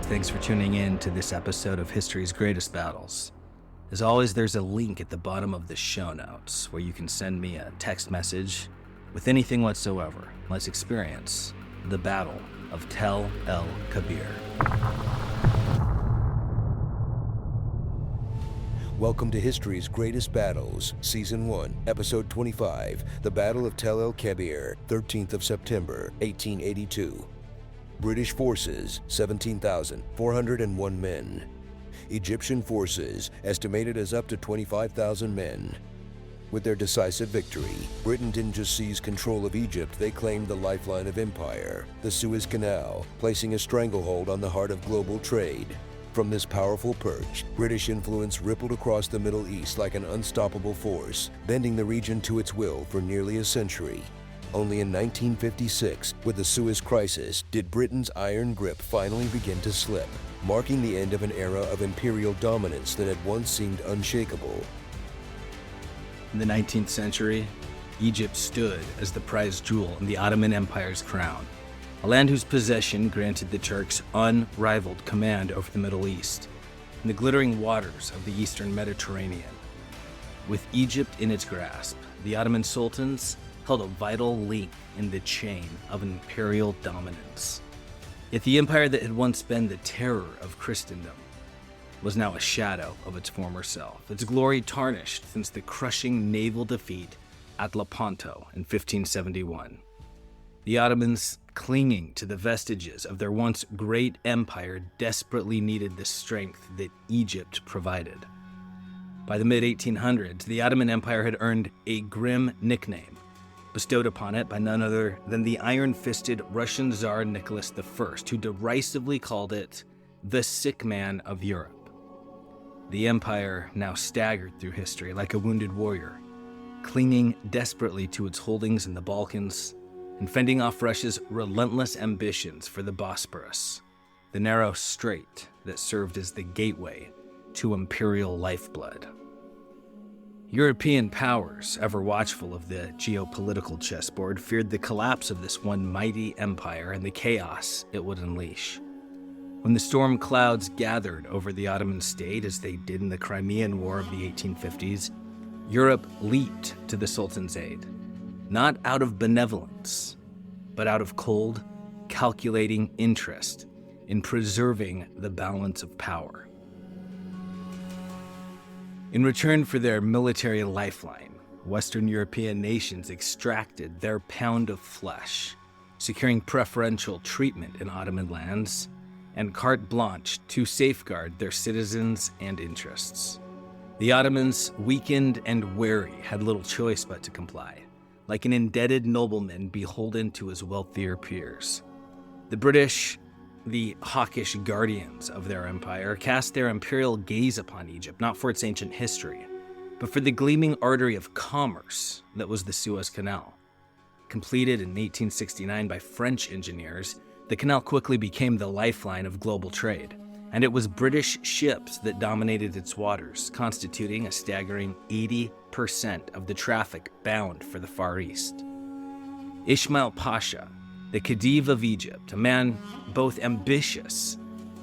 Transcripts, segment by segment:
thanks for tuning in to this episode of History's Greatest Battles. As always, there's a link at the bottom of the show notes where you can send me a text message with anything whatsoever. Let's experience the Battle of Tel El Kebir. Welcome to History's Greatest Battles, Season 1, Episode 25, The Battle of Tel El Kebir, 13th of September, 1882. British forces, 17,401 men. Egyptian forces, estimated as up to 25,000 men. With their decisive victory, Britain didn't just seize control of Egypt, they claimed the lifeline of empire, the Suez Canal, placing a stranglehold on the heart of global trade. From this powerful perch, British influence rippled across the Middle East like an unstoppable force, bending the region to its will for nearly a century. Only in 1956, with the Suez Crisis, did Britain's iron grip finally begin to slip, marking the end of an era of imperial dominance that had once seemed unshakable. In the 19th century, Egypt stood as the prized jewel in the Ottoman Empire's crown, a land whose possession granted the Turks unrivaled command over the Middle East and the glittering waters of the Eastern Mediterranean. With Egypt in its grasp, the Ottoman sultans held a vital link in the chain of imperial dominance. Yet the empire that had once been the terror of Christendom was now a shadow of its former self, its glory tarnished since the crushing naval defeat at Lepanto in 1571. The Ottomans, clinging to the vestiges of their once great empire, desperately needed the strength that Egypt provided. By the mid-1800s, the Ottoman Empire had earned a grim nickname, bestowed upon it by none other than the iron-fisted Russian Tsar Nicholas I, who derisively called it the sick man of Europe. The empire now staggered through history like a wounded warrior, clinging desperately to its holdings in the Balkans and fending off Russia's relentless ambitions for the Bosporus, the narrow strait that served as the gateway to imperial lifeblood. European powers, ever watchful of the geopolitical chessboard, feared the collapse of this one mighty empire and the chaos it would unleash. When the storm clouds gathered over the Ottoman state, as they did in the Crimean War of the 1850s, Europe leaped to the Sultan's aid, not out of benevolence, but out of cold, calculating interest in preserving the balance of power. In return for their military lifeline, Western European nations extracted their pound of flesh, securing preferential treatment in Ottoman lands and carte blanche to safeguard their citizens and interests. The Ottomans, weakened and wary, had little choice but to comply, like an indebted nobleman beholden to his wealthier peers. The British, the hawkish guardians of their empire, cast their imperial gaze upon Egypt, not for its ancient history, but for the gleaming artery of commerce that was the Suez Canal. Completed in 1869 by French engineers, the canal quickly became the lifeline of global trade, and it was British ships that dominated its waters, constituting a staggering 80% of the traffic bound for the Far East. Ismail Pasha, the Khedive of Egypt, a man both ambitious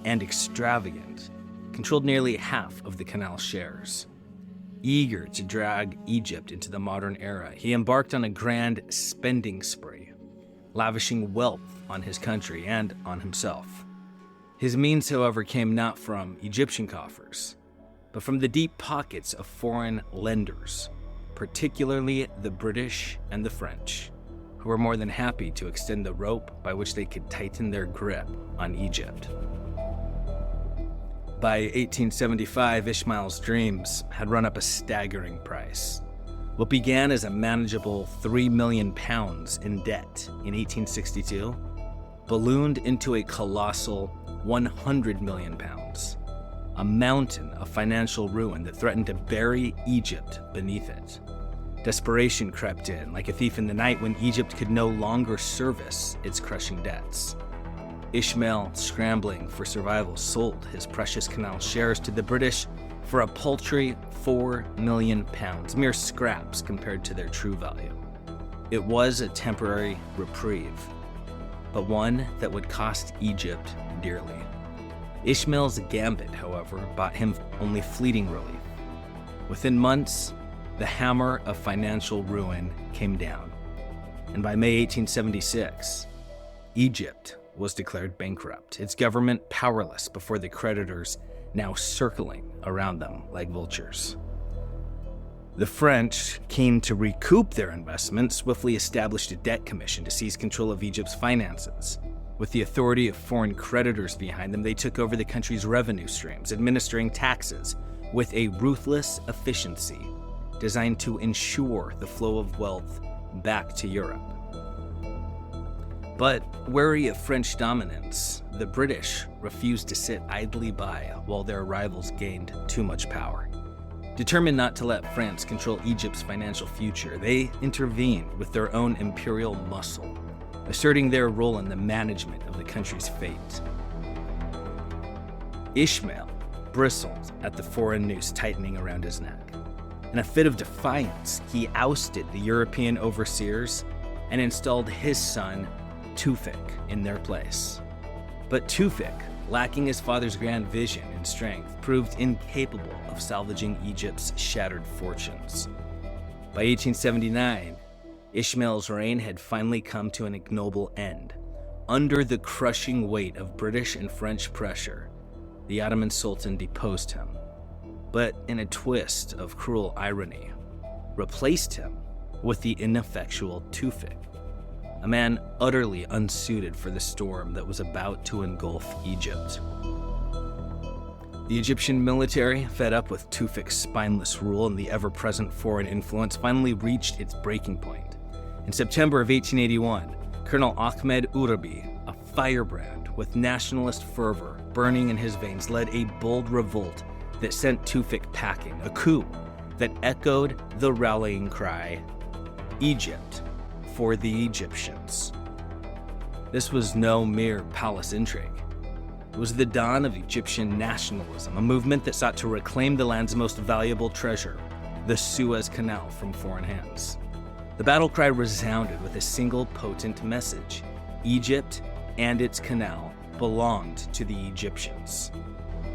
and extravagant, controlled nearly half of the canal's shares. Eager to drag Egypt into the modern era, he embarked on a grand spending spree, lavishing wealth on his country and on himself. His means, however, came not from Egyptian coffers, but from the deep pockets of foreign lenders, particularly the British and the French, who were more than happy to extend the rope by which they could tighten their grip on Egypt. By 1875, Ismail's dreams had run up a staggering price. What began as a manageable £3 million in debt in 1862 ballooned into a colossal £100 million, a mountain of financial ruin that threatened to bury Egypt beneath it. Desperation crept in like a thief in the night when Egypt could no longer service its crushing debts. Ismail, scrambling for survival, sold his precious canal shares to the British for a paltry £4 million, mere scraps compared to their true value. It was a temporary reprieve, but one that would cost Egypt dearly. Ismail's gambit, however, brought him only fleeting relief. Within months, the hammer of financial ruin came down, and by May 1876, Egypt was declared bankrupt, its government powerless before the creditors now circling around them like vultures. The French, keen to recoup their investment, swiftly established a debt commission to seize control of Egypt's finances. With the authority of foreign creditors behind them, they took over the country's revenue streams, administering taxes with a ruthless efficiency designed to ensure the flow of wealth back to Europe. But wary of French dominance, the British refused to sit idly by while their rivals gained too much power. Determined not to let France control Egypt's financial future, they intervened with their own imperial muscle, asserting their role in the management of the country's fate. Ismail bristled at the foreign noose tightening around his neck. In a fit of defiance, he ousted the European overseers and installed his son, Tewfik, in their place. But Tewfik, lacking his father's grand vision and strength, proved incapable of salvaging Egypt's shattered fortunes. By 1879, Ismail's reign had finally come to an ignoble end. Under the crushing weight of British and French pressure, the Ottoman Sultan deposed him, but in a twist of cruel irony, replaced him with the ineffectual Tewfik, a man utterly unsuited for the storm that was about to engulf Egypt. The Egyptian military, fed up with Tewfik's spineless rule and the ever-present foreign influence, finally reached its breaking point. In September of 1881, Colonel Ahmed Urabi, a firebrand with nationalist fervor burning in his veins, led a bold revolt that sent Tewfik packing, a coup that echoed the rallying cry, "Egypt for the Egyptians." This was no mere palace intrigue. It was the dawn of Egyptian nationalism, a movement that sought to reclaim the land's most valuable treasure, the Suez Canal, from foreign hands. The battle cry resounded with a single potent message: Egypt and its canal belonged to the Egyptians.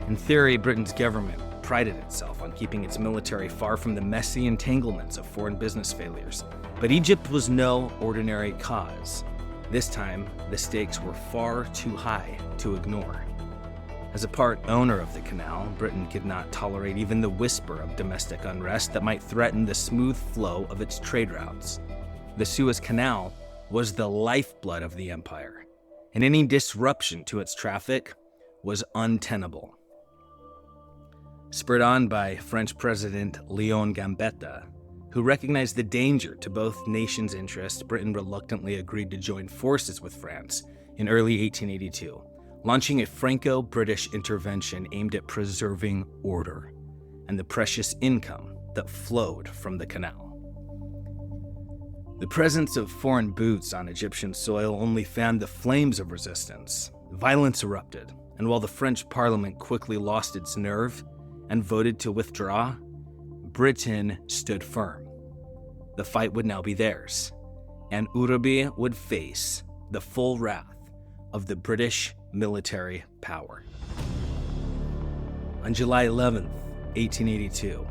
In theory, Britain's government prided itself on keeping its military far from the messy entanglements of foreign business failures. But Egypt was no ordinary cause. This time, the stakes were far too high to ignore. As a part owner of the canal, Britain could not tolerate even the whisper of domestic unrest that might threaten the smooth flow of its trade routes. The Suez Canal was the lifeblood of the empire, and any disruption to its traffic was untenable. Spurred on by French President Léon Gambetta, who recognized the danger to both nations' interests, Britain reluctantly agreed to join forces with France in early 1882, launching a Franco-British intervention aimed at preserving order and the precious income that flowed from the canal. The presence of foreign boots on Egyptian soil only fanned the flames of resistance. Violence erupted, and while the French Parliament quickly lost its nerve and voted to withdraw, Britain stood firm. The fight would now be theirs, and Urabi would face the full wrath of the British military power. On July 11th, 1882,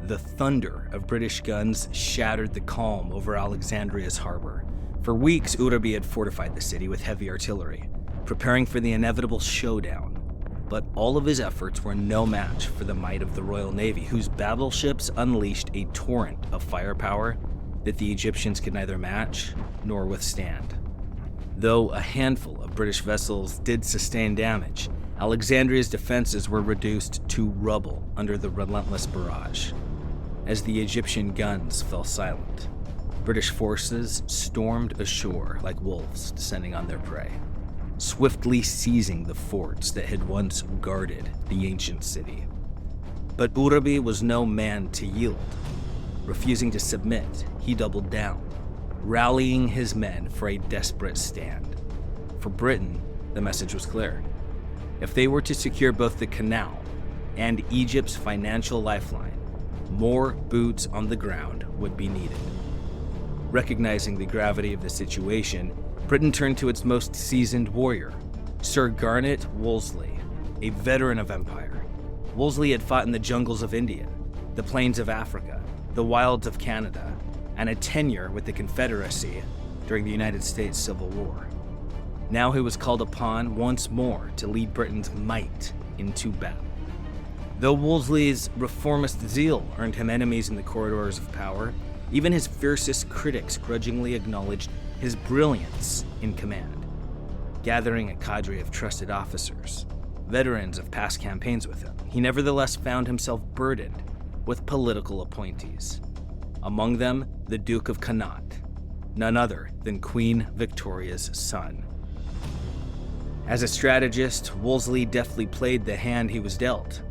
the thunder of British guns shattered the calm over Alexandria's harbor. For weeks, Urabi had fortified the city with heavy artillery, preparing for the inevitable showdown. But all of his efforts were no match for the might of the Royal Navy, whose battleships unleashed a torrent of firepower that the Egyptians could neither match nor withstand. Though a handful of British vessels did sustain damage, Alexandria's defenses were reduced to rubble under the relentless barrage. As the Egyptian guns fell silent, British forces stormed ashore like wolves descending on their prey, swiftly seizing the forts that had once guarded the ancient city. But Urabi was no man to yield. Refusing to submit, he doubled down, rallying his men for a desperate stand. For Britain, the message was clear. If they were to secure both the canal and Egypt's financial lifeline, more boots on the ground would be needed. Recognizing the gravity of the situation, Britain turned to its most seasoned warrior, Sir Garnet Wolseley, a veteran of empire. Wolseley had fought in the jungles of India, the plains of Africa, the wilds of Canada, and a tenure with the Confederacy during the United States Civil War. Now he was called upon once more to lead Britain's might into battle. Though Wolseley's reformist zeal earned him enemies in the corridors of power, even his fiercest critics grudgingly acknowledged his brilliance in command. Gathering a cadre of trusted officers, veterans of past campaigns with him, he nevertheless found himself burdened with political appointees. Among them, the Duke of Connaught, none other than Queen Victoria's son. As a strategist, Wolseley deftly played the hand he was dealt.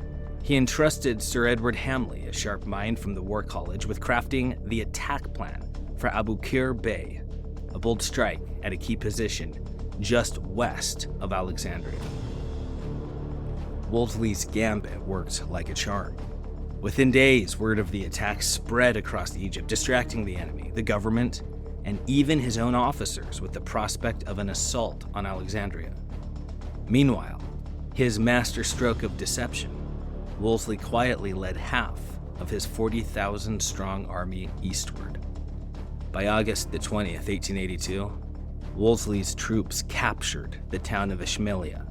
He entrusted Sir Edward Hamley, a sharp mind from the War College, with crafting the attack plan for Aboukir Bay, a bold strike at a key position just west of Alexandria. Wolseley's gambit worked like a charm. Within days, word of the attack spread across Egypt, distracting the enemy, the government, and even his own officers with the prospect of an assault on Alexandria. Meanwhile, his masterstroke of deception, Wolseley quietly led half of his 40,000-strong army eastward. By August the 20th, 1882, Wolseley's troops captured the town of Ismailia,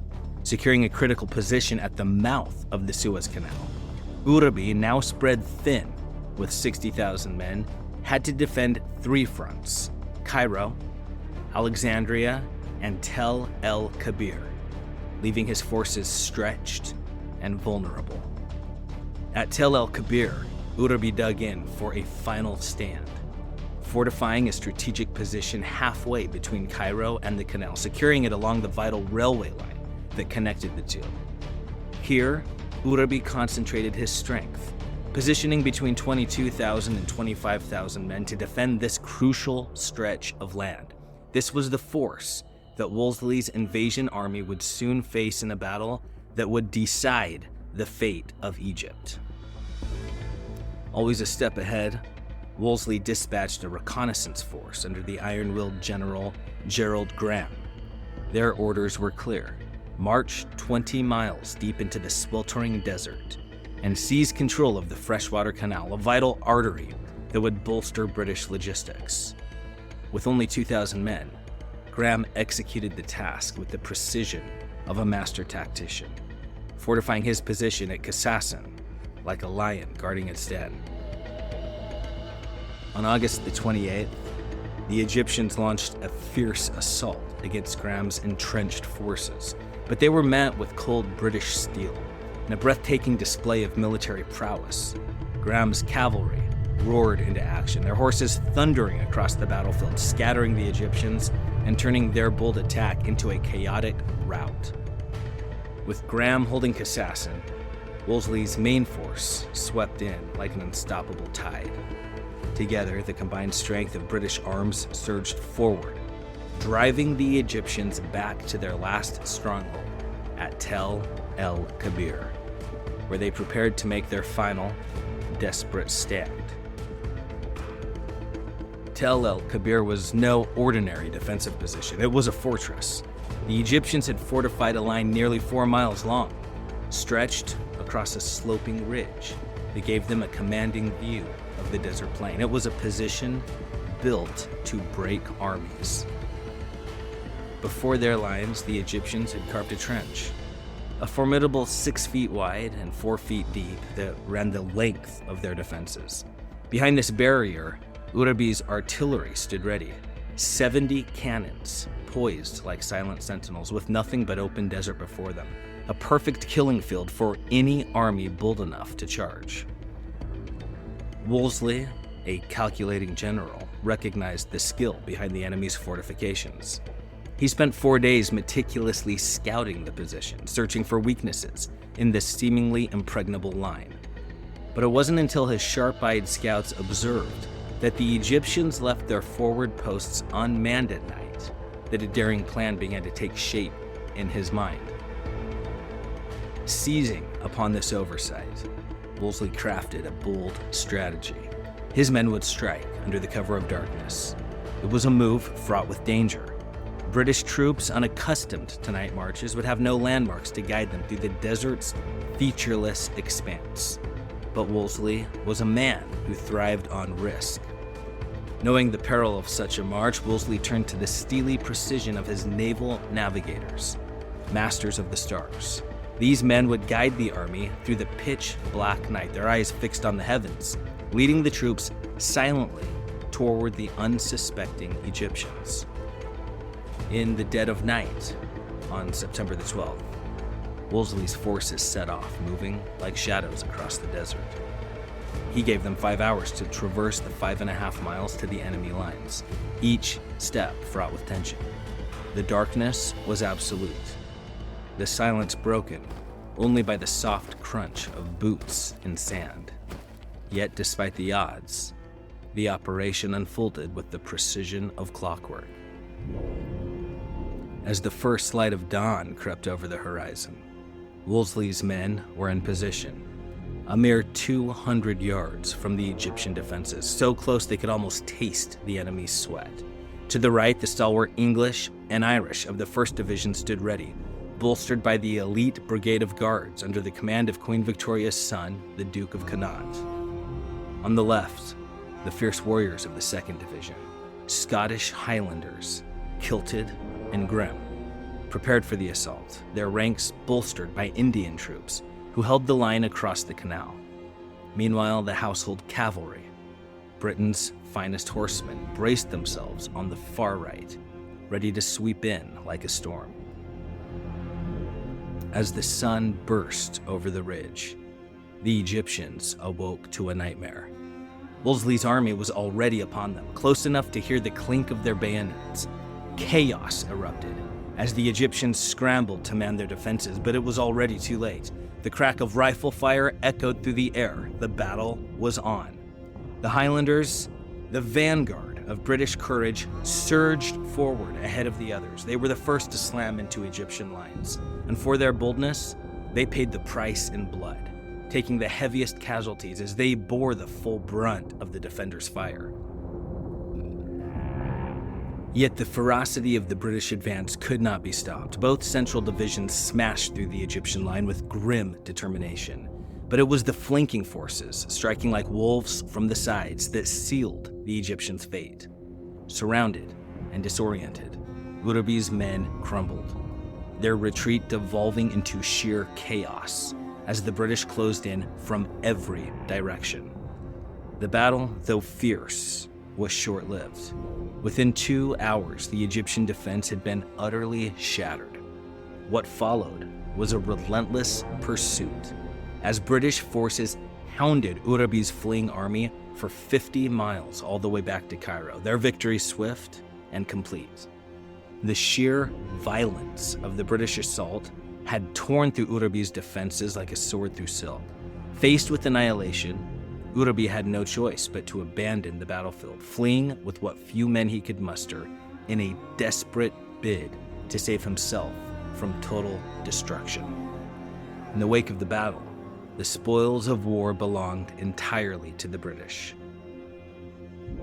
securing a critical position at the mouth of the Suez Canal. Urabi, now spread thin with 60,000 men, had to defend three fronts: Cairo, Alexandria, and Tel El Kebir, leaving his forces stretched and vulnerable. At Tel El Kebir, Urabi dug in for a final stand, fortifying a strategic position halfway between Cairo and the canal, securing it along the vital railway line that connected the two. Here, Urabi concentrated his strength, positioning between 22,000 and 25,000 men to defend this crucial stretch of land. This was the force that Wolseley's invasion army would soon face in a battle that would decide the fate of Egypt. Always a step ahead, Wolseley dispatched a reconnaissance force under the iron-willed General Gerald Graham. Their orders were clear: march 20 miles deep into the sweltering desert and seize control of the freshwater canal, a vital artery that would bolster British logistics. With only 2,000 men, Graham executed the task with the precision of a master tactician, fortifying his position at Kassassin like a lion guarding its den. On August the 28th, the Egyptians launched a fierce assault against Graham's entrenched forces, but they were met with cold British steel. In a breathtaking display of military prowess, Graham's cavalry roared into action, their horses thundering across the battlefield, scattering the Egyptians and turning their bold attack into a chaotic rout. With Graham holding Kassassin, Wolseley's main force swept in like an unstoppable tide. Together, the combined strength of British arms surged forward, driving the Egyptians back to their last stronghold at Tel El Kebir, where they prepared to make their final, desperate stand. Tel El Kebir was no ordinary defensive position. It was a fortress. The Egyptians had fortified a line nearly 4 miles long, stretched across a sloping ridge that gave them a commanding view of the desert plain. It was a position built to break armies. Before their lines, the Egyptians had carved a trench, a formidable 6 feet wide and 4 feet deep that ran the length of their defenses. Behind this barrier, Urabi's artillery stood ready, 70 cannons poised like silent sentinels with nothing but open desert before them, a perfect killing field for any army bold enough to charge. Wolseley, a calculating general, recognized the skill behind the enemy's fortifications. He spent 4 days meticulously scouting the position, searching for weaknesses in this seemingly impregnable line. But it wasn't until his sharp-eyed scouts observed that the Egyptians left their forward posts unmanned at night that a daring plan began to take shape in his mind. Seizing upon this oversight, Wolseley crafted a bold strategy. His men would strike under the cover of darkness. It was a move fraught with danger. British troops, unaccustomed to night marches, would have no landmarks to guide them through the desert's featureless expanse. But Wolseley was a man who thrived on risk. Knowing the peril of such a march, Wolseley turned to the steely precision of his naval navigators, masters of the stars. These men would guide the army through the pitch-black night, their eyes fixed on the heavens, leading the troops silently toward the unsuspecting Egyptians. In the dead of night, on September the 12th, Wolseley's forces set off, moving like shadows across the desert. He gave them 5 hours to traverse the 5.5 miles to the enemy lines, each step fraught with tension. The darkness was absolute, the silence broken only by the soft crunch of boots in sand. Yet despite the odds, the operation unfolded with the precision of clockwork. As the first light of dawn crept over the horizon, Wolseley's men were in position, a mere 200 yards from the Egyptian defenses, so close they could almost taste the enemy's sweat. To the right, the stalwart English and Irish of the 1st Division stood ready, bolstered by the elite brigade of guards under the command of Queen Victoria's son, the Duke of Connaught. On the left, the fierce warriors of the 2nd Division, Scottish Highlanders, kilted and grim, prepared for the assault, their ranks bolstered by Indian troops who held the line across the canal. Meanwhile, the household cavalry, Britain's finest horsemen, braced themselves on the far right, ready to sweep in like a storm. As the sun burst over the ridge, the Egyptians awoke to a nightmare. Wolseley's army was already upon them, close enough to hear the clink of their bayonets. Chaos erupted as the Egyptians scrambled to man their defenses, but it was already too late. The crack of rifle fire echoed through the air. The battle was on. The Highlanders, the vanguard of British courage, surged forward ahead of the others. They were the first to slam into Egyptian lines, and for their boldness, they paid the price in blood, taking the heaviest casualties as they bore the full brunt of the defenders' fire. Yet the ferocity of the British advance could not be stopped. Both central divisions smashed through the Egyptian line with grim determination. But it was the flanking forces, striking like wolves from the sides, that sealed the Egyptians' fate. Surrounded and disoriented, Urabi's men crumbled, their retreat devolving into sheer chaos as the British closed in from every direction. The battle, though fierce, was short-lived. Within 2 hours, the Egyptian defense had been utterly shattered. What followed was a relentless pursuit, as British forces hounded Urabi's fleeing army for 50 miles all the way back to Cairo, their victory swift and complete. The sheer violence of the British assault had torn through Urabi's defenses like a sword through silk. Faced with annihilation, Urabi had no choice but to abandon the battlefield, fleeing with what few men he could muster in a desperate bid to save himself from total destruction. In the wake of the battle, the spoils of war belonged entirely to the British.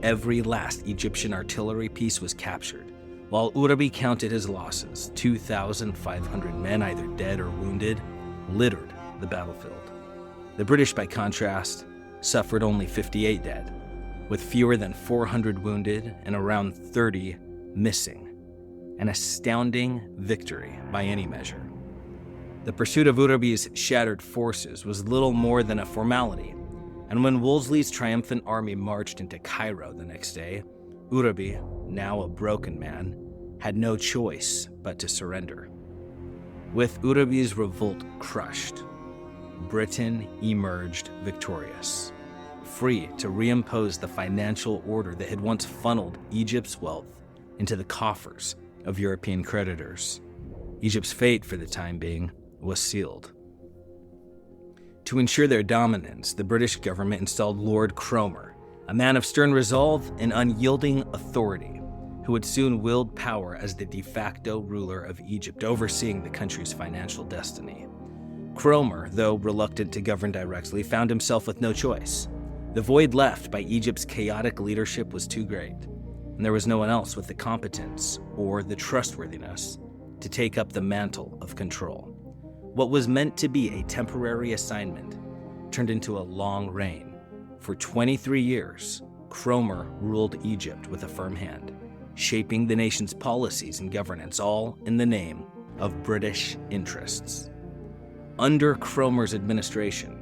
Every last Egyptian artillery piece was captured, while Urabi counted his losses. 2,500 men, either dead or wounded, littered the battlefield. The British, by contrast, suffered only 58 dead, with fewer than 400 wounded and around 30 missing. An astounding victory by any measure. The pursuit of Urabi's shattered forces was little more than a formality, and when Wolseley's triumphant army marched into Cairo the next day, Urabi, now a broken man, had no choice but to surrender. With Urabi's revolt crushed, Britain emerged victorious, free to reimpose the financial order that had once funneled Egypt's wealth into the coffers of European creditors. Egypt's fate, for the time being, was sealed. To ensure their dominance, the British government installed Lord Cromer, a man of stern resolve and unyielding authority, who would soon wield power as the de facto ruler of Egypt, overseeing the country's financial destiny. Cromer, though reluctant to govern directly, found himself with no choice. The void left by Egypt's chaotic leadership was too great. and there was no one else with the competence or the trustworthiness to take up the mantle of control. What was meant to be a temporary assignment turned into a long reign. For 23 years, Cromer ruled Egypt with a firm hand, shaping the nation's policies and governance, all in the name of British interests. Under Cromer's administration,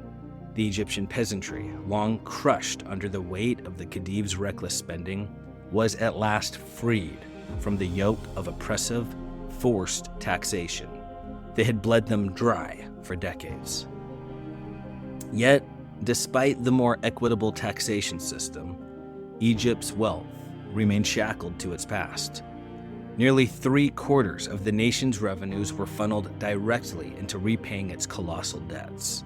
the Egyptian peasantry, long crushed under the weight of the Khedive's reckless spending, was at last freed from the yoke of oppressive, forced taxation that had bled them dry for decades. Yet, despite the more equitable taxation system, Egypt's wealth remained shackled to its past. Nearly 3/4 of the nation's revenues were funneled directly into repaying its colossal debts,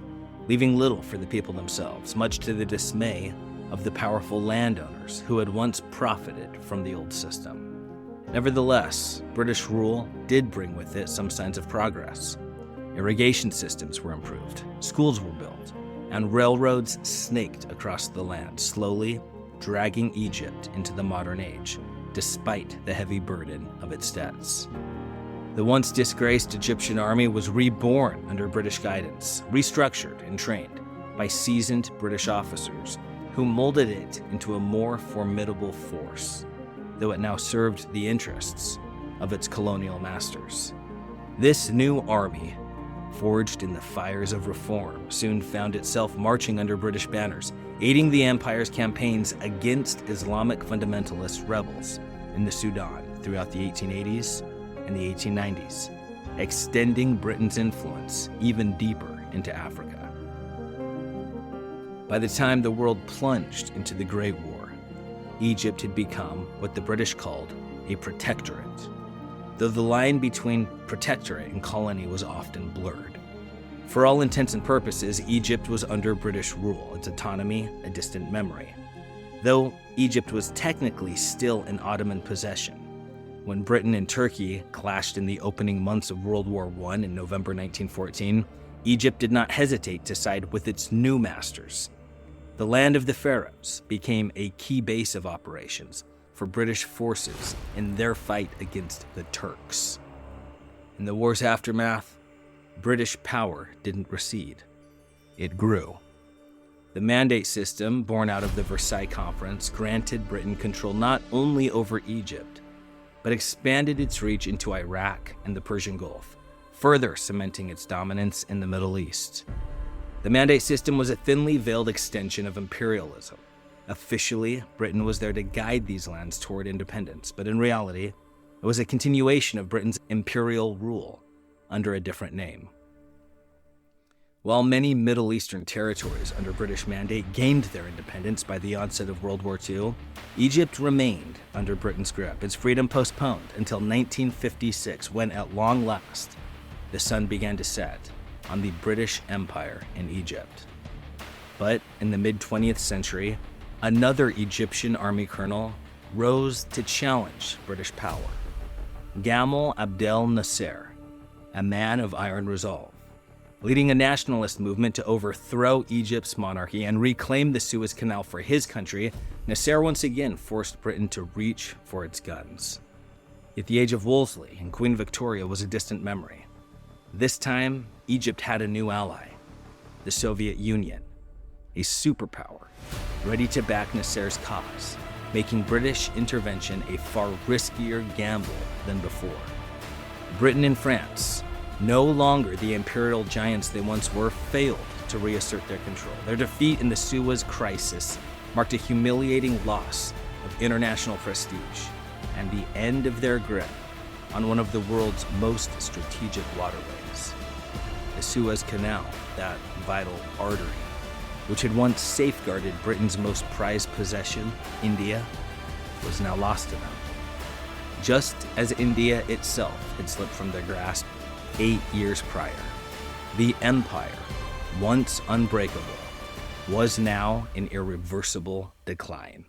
leaving little for the people themselves, much to the dismay of the powerful landowners who had once profited from the old system. Nevertheless, British rule did bring with it some signs of progress. Irrigation systems were improved, schools were built, and railroads snaked across the land, slowly dragging Egypt into the modern age, despite the heavy burden of its debts. The once disgraced Egyptian army was reborn under British guidance, restructured and trained by seasoned British officers who molded it into a more formidable force, though it now served the interests of its colonial masters. This new army, forged in the fires of reform, soon found itself marching under British banners, aiding the empire's campaigns against Islamic fundamentalist rebels in the Sudan throughout the 1880s and the 1890s, extending Britain's influence even deeper into Africa. By the time the world plunged into the Great War, Egypt had become what the British called a protectorate, though the line between protectorate and colony was often blurred. For all intents and purposes, Egypt was under British rule, its autonomy a distant memory, though Egypt was technically still an Ottoman possession. When Britain and Turkey clashed in the opening months of World War I in November 1914, Egypt did not hesitate to side with its new masters. The land of the pharaohs became a key base of operations for British forces in their fight against the Turks. In the war's aftermath, British power didn't recede. It grew. The mandate system, born out of the Versailles Conference, granted Britain control not only over Egypt, but expanded its reach into Iraq and the Persian Gulf, further cementing its dominance in the Middle East. The mandate system was a thinly veiled extension of imperialism. Officially, Britain was there to guide these lands toward independence, but in reality, it was a continuation of Britain's imperial rule under a different name. While many Middle Eastern territories under British mandate gained their independence by the onset of World War II, Egypt remained under Britain's grip, its freedom postponed until 1956, when at long last, the sun began to set on the British Empire in Egypt. But in the mid-20th century, another Egyptian army colonel rose to challenge British power. Gamal Abdel Nasser, a man of iron resolve, leading a nationalist movement to overthrow Egypt's monarchy and reclaim the Suez Canal for his country, Nasser once again forced Britain to reach for its guns. Yet the age of Wolseley and Queen Victoria was a distant memory. This time, Egypt had a new ally, the Soviet Union, a superpower ready to back Nasser's cause, making British intervention a far riskier gamble than before. Britain and France, no longer the imperial giants they once were, failed to reassert their control. Their defeat in the Suez Crisis marked a humiliating loss of international prestige and the end of their grip on one of the world's most strategic waterways. The Suez Canal, that vital artery, which had once safeguarded Britain's most prized possession, India, was now lost to them. Just as India itself had slipped from their grasp 8 years prior, the empire, once unbreakable, was now in irreversible decline.